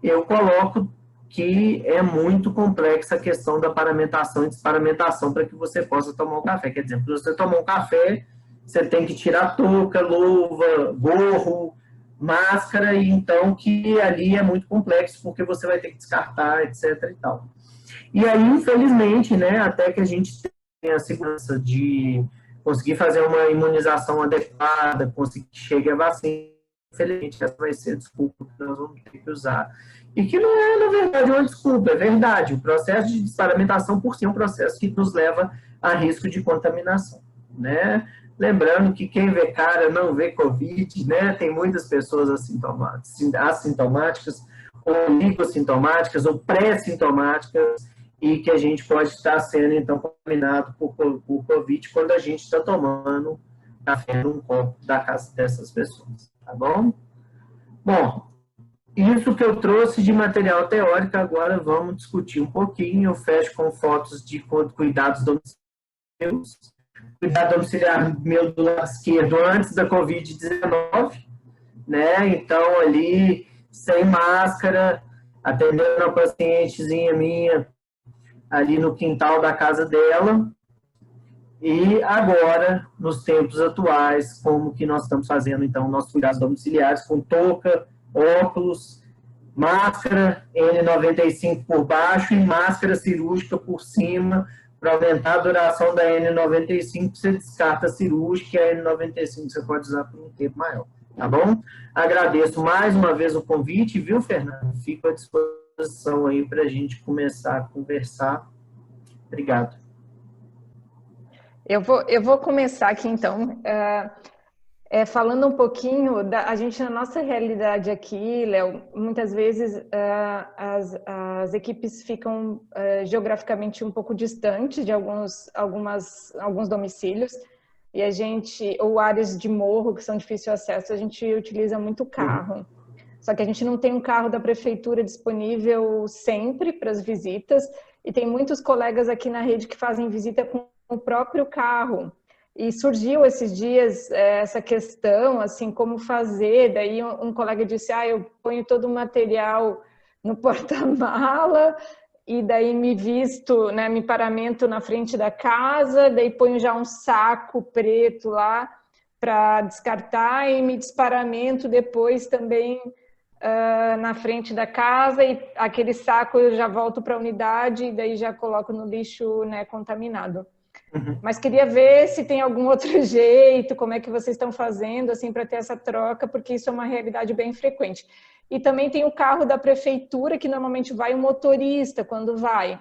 [SPEAKER 2] eu coloco que é muito complexa a questão da paramentação e desparamentação para que você possa tomar um café. Quer dizer, para você tomar um café, você tem que tirar touca, luva, gorro, máscara, e então que ali é muito complexo, porque você vai ter que descartar, etc. e tal. E aí, infelizmente, né, até que a gente tenha a segurança de conseguir fazer uma imunização adequada, conseguir que chegue a vacina, infelizmente, essa vai ser a desculpa que nós vamos ter que usar. E que não é, na verdade, uma desculpa, é verdade. O processo de desparamentação, por si, é um processo que nos leva a risco de contaminação, né? Lembrando que quem vê cara não vê Covid, né? Tem muitas pessoas assintomáticas, ou ligossintomáticas, ou pré-sintomáticas, e que a gente pode estar sendo, então, contaminado por Covid quando a gente está tomando café num copo da casa dessas pessoas, tá bom? Bom, isso que eu trouxe de material teórico, agora vamos discutir um pouquinho. Eu fecho com fotos de cuidados domiciliares. Cuidado domiciliar meu do lado esquerdo antes da Covid-19, né? Então, ali, sem máscara, atendendo uma pacientezinha minha ali no quintal da casa dela. E agora, nos tempos atuais, como que nós estamos fazendo, então, nossos cuidados domiciliares com touca, óculos, máscara N95 por baixo e máscara cirúrgica por cima, para aumentar a duração da N95, você descarta a cirúrgica e a N95 você pode usar por um tempo maior, tá bom? Agradeço mais uma vez o convite, viu, Fernando? Fico à disposição aí para a gente começar a conversar. Obrigado.
[SPEAKER 1] Eu vou começar aqui, então, falando um pouquinho a gente, na nossa realidade aqui, Léo, muitas vezes as equipes ficam geograficamente um pouco distantes de alguns domicílios, e a gente, ou áreas de morro que são de difícil acesso, a gente utiliza muito carro. Só que a gente não tem um carro da prefeitura disponível sempre para as visitas, e tem muitos colegas aqui na rede que fazem visita com o próprio carro. E surgiu esses dias essa questão, assim, como fazer. Daí um colega disse, eu ponho todo o material no porta-mala e daí me visto, né, me paramento na frente da casa, daí ponho já um saco preto lá para descartar e me desparamento depois também na frente da casa, e aquele saco eu já volto para a unidade e daí já coloco no lixo, né, contaminado. Mas queria ver se tem algum outro jeito, como é que vocês estão fazendo assim para ter essa troca, porque isso é uma realidade bem frequente. E também tem o carro da prefeitura, que normalmente vai o motorista quando vai.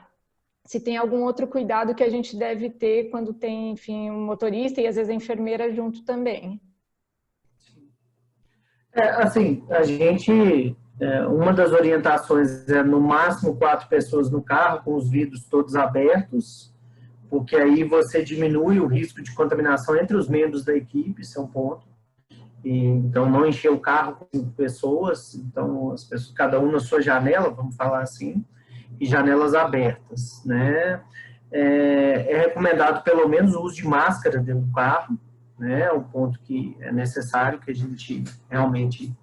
[SPEAKER 1] Se tem algum outro cuidado que a gente deve ter quando tem, enfim, um motorista e às vezes a enfermeira junto também.
[SPEAKER 2] Assim, a gente, uma das orientações é no máximo 4 pessoas no carro, com os vidros todos abertos, porque aí você diminui o risco de contaminação entre os membros da equipe, isso é um ponto. Então, não encher o carro com 5 pessoas, então, as pessoas, cada um na sua janela, vamos falar assim, e janelas abertas, né? É recomendado pelo menos o uso de máscara dentro do carro, né? É um ponto que é necessário que a gente realmente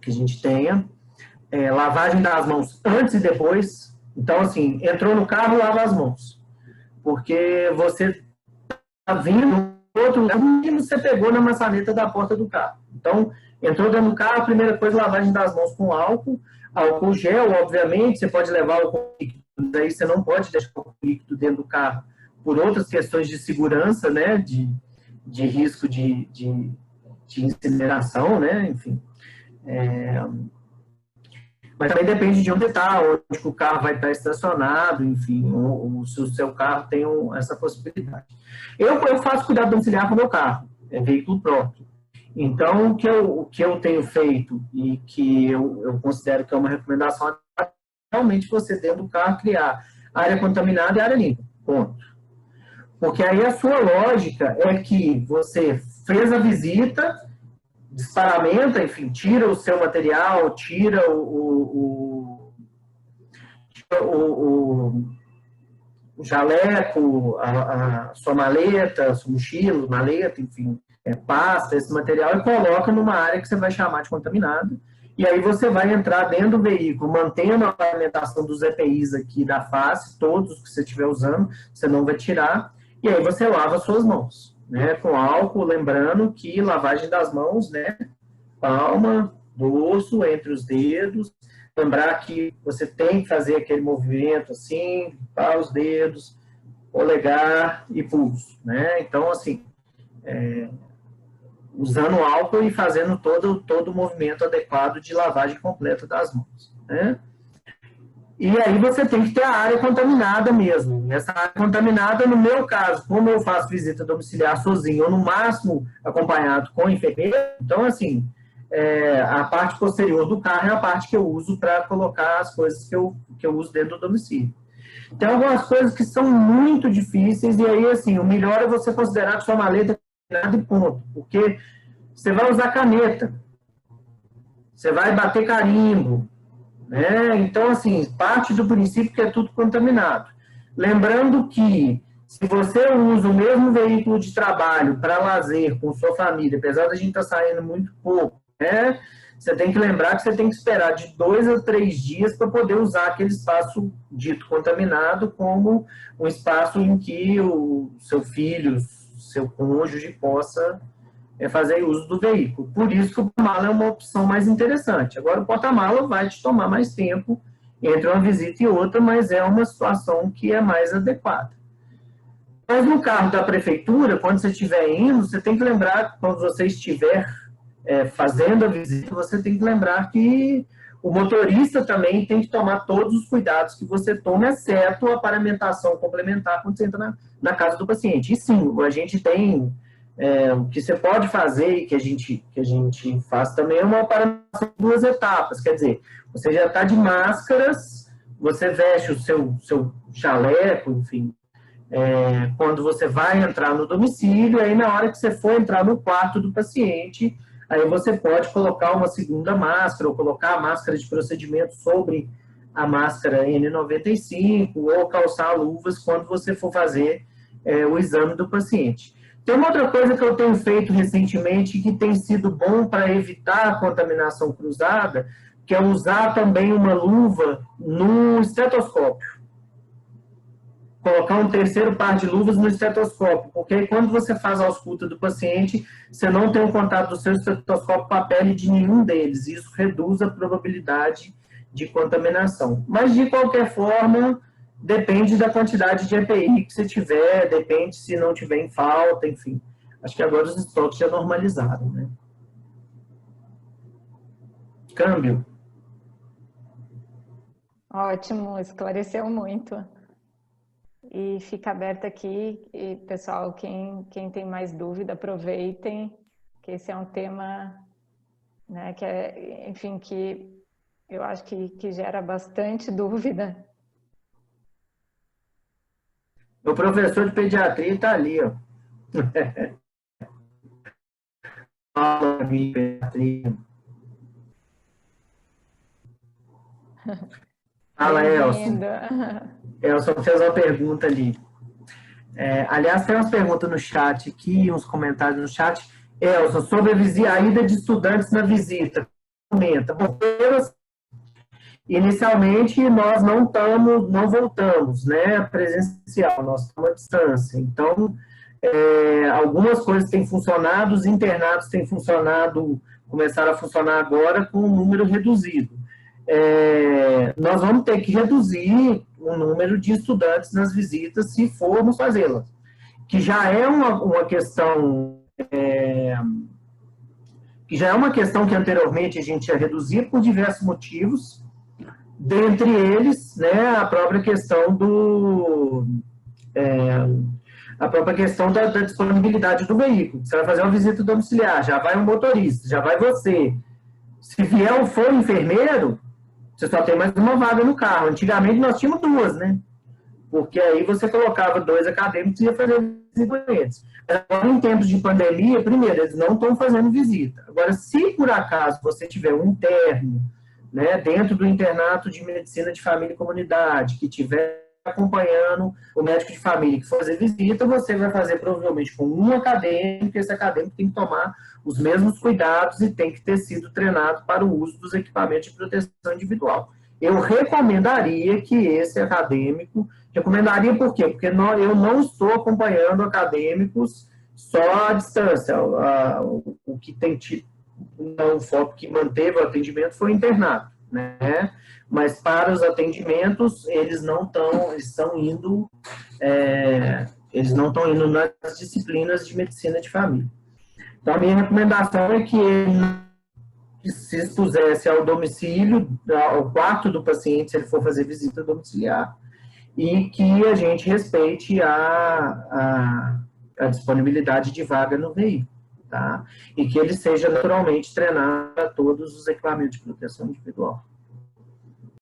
[SPEAKER 2] que a gente tenha. Lavagem das mãos antes e depois. Então, assim, entrou no carro, lava as mãos. Porque você está vindo outro lugar, você pegou na maçaneta da porta do carro. Então, entrou dentro do carro, a primeira coisa, lavagem das mãos com álcool gel, obviamente, você pode levar álcool líquido, daí você não pode deixar o álcool líquido dentro do carro, por outras questões de segurança, né, de risco de incineração, né, enfim. Mas também depende de onde está, onde o carro vai estar estacionado, enfim, ou se o seu carro tem essa possibilidade. Eu faço cuidado domiciliar com o meu carro, é veículo próprio. Então, o que eu tenho feito e que eu considero que é uma recomendação é realmente você dentro do carro criar área contaminada e área limpa, ponto. Porque aí a sua lógica é que você fez a visita, desparamenta, enfim, tira o seu material, tira o jaleco, a sua maleta, a sua mochila, maleta, enfim, pasta, esse material e coloca numa área que você vai chamar de contaminada. E aí você vai entrar dentro do veículo, mantendo a alimentação dos EPIs aqui da face, todos que você estiver usando, você não vai tirar, e aí você lava suas mãos, né, com álcool, lembrando que lavagem das mãos, né, palma, dorso, entre os dedos, lembrar que você tem que fazer aquele movimento assim, limpar os dedos, polegar e pulso, né, então assim, usando álcool e fazendo todo o movimento adequado de lavagem completa das mãos, né? E aí você tem que ter a área contaminada mesmo. Essa área contaminada, no meu caso, como eu faço visita domiciliar sozinho, ou no máximo acompanhado com enfermeiro, então assim, a parte posterior do carro é a parte que eu uso para colocar as coisas que eu uso dentro do domicílio. Tem algumas coisas que são muito difíceis, e aí assim, o melhor é você considerar que sua maleta nada e ponto, porque você vai usar caneta, você vai bater carimbo, né? Então, assim, parte do princípio que é tudo contaminado. Lembrando que, se você usa o mesmo veículo de trabalho para lazer com sua família, apesar da gente estar saindo muito pouco, né? Você tem que lembrar que você tem que esperar de 2 a 3 dias para poder usar aquele espaço dito contaminado como um espaço em que o seu filho, seu cônjuge possa fazer uso do veículo. Por isso que o porta-mala é uma opção mais interessante. Agora, o porta-mala vai te tomar mais tempo entre uma visita e outra, mas é uma situação que é mais adequada. Mas no carro da prefeitura, quando você estiver indo, você tem que lembrar, quando você estiver fazendo a visita, você tem que lembrar que o motorista também tem que tomar todos os cuidados que você toma, exceto a paramentação complementar quando você entra na casa do paciente. E sim, a gente tem, o que você pode fazer e que a gente faz também é uma paramentação em 2 etapas. Quer dizer, você já está de máscaras, você veste o seu jaleco, enfim, quando você vai entrar no domicílio, aí na hora que você for entrar no quarto do paciente, aí você pode colocar uma segunda máscara, ou colocar a máscara de procedimento sobre a máscara N95, ou calçar luvas quando você for fazer o exame do paciente. Tem uma outra coisa que eu tenho feito recentemente que tem sido bom para evitar a contaminação cruzada, que é usar também uma luva no estetoscópio. Colocar um terceiro par de luvas no estetoscópio, porque aí quando você faz a ausculta do paciente, você não tem o contato do seu estetoscópio com a pele de nenhum deles, e isso reduz a probabilidade de contaminação. Mas, de qualquer forma, depende da quantidade de EPI que você tiver, depende se não tiver em falta, enfim. Acho que agora os estoques já normalizaram, né? Câmbio.
[SPEAKER 1] Ótimo, esclareceu muito. E fica aberto aqui, e pessoal, quem tem mais dúvida, aproveitem, que esse é um tema, né, que é, enfim, que eu acho que gera bastante dúvida.
[SPEAKER 2] O professor de pediatria está ali, ó. Fala de pediatria. Fala, Elson. Elson fez uma pergunta ali. Aliás, tem umas perguntas no chat aqui, uns comentários no chat. Elson, sobre a ida de estudantes na visita. Comenta. Inicialmente, nós não voltamos, né, presencial, nós estamos à distância. Então, algumas coisas têm funcionado, os internatos têm funcionado, começaram a funcionar agora com um número reduzido. Nós vamos ter que reduzir o número de estudantes nas visitas se formos fazê-las, que já é uma questão que anteriormente a gente ia reduzir por diversos motivos, dentre eles, né, a própria questão da disponibilidade do veículo. Você vai fazer uma visita domiciliar, já vai um motorista, já vai você. Se vier ou for enfermeiro, você só tem mais uma vaga no carro. Antigamente nós tínhamos duas, né? Porque aí você colocava 2 acadêmicos e ia fazer visita com eles. Agora, em tempos de pandemia, primeiro, eles não estão fazendo visita. Agora, se por acaso você tiver um interno, né, dentro do internato de medicina de família e comunidade, que estiver acompanhando o médico de família que for fazer visita, você vai fazer provavelmente com um acadêmico, e esse acadêmico tem que tomar os mesmos cuidados e tem que ter sido treinado para o uso dos equipamentos de proteção individual. Eu recomendaria que esse acadêmico, recomendaria por quê? Porque eu não estou acompanhando acadêmicos só à distância. O que tem tido, o foco que manteve o atendimento foi o internato, né? Mas para os atendimentos, eles não estão indo nas disciplinas de medicina de família. Então, a minha recomendação é que ele se expusesse ao domicílio, ao quarto do paciente, se ele for fazer visita domiciliar, e que a gente respeite a disponibilidade de vaga no veículo. Tá? E que ele seja naturalmente treinado para todos os equipamentos de proteção individual.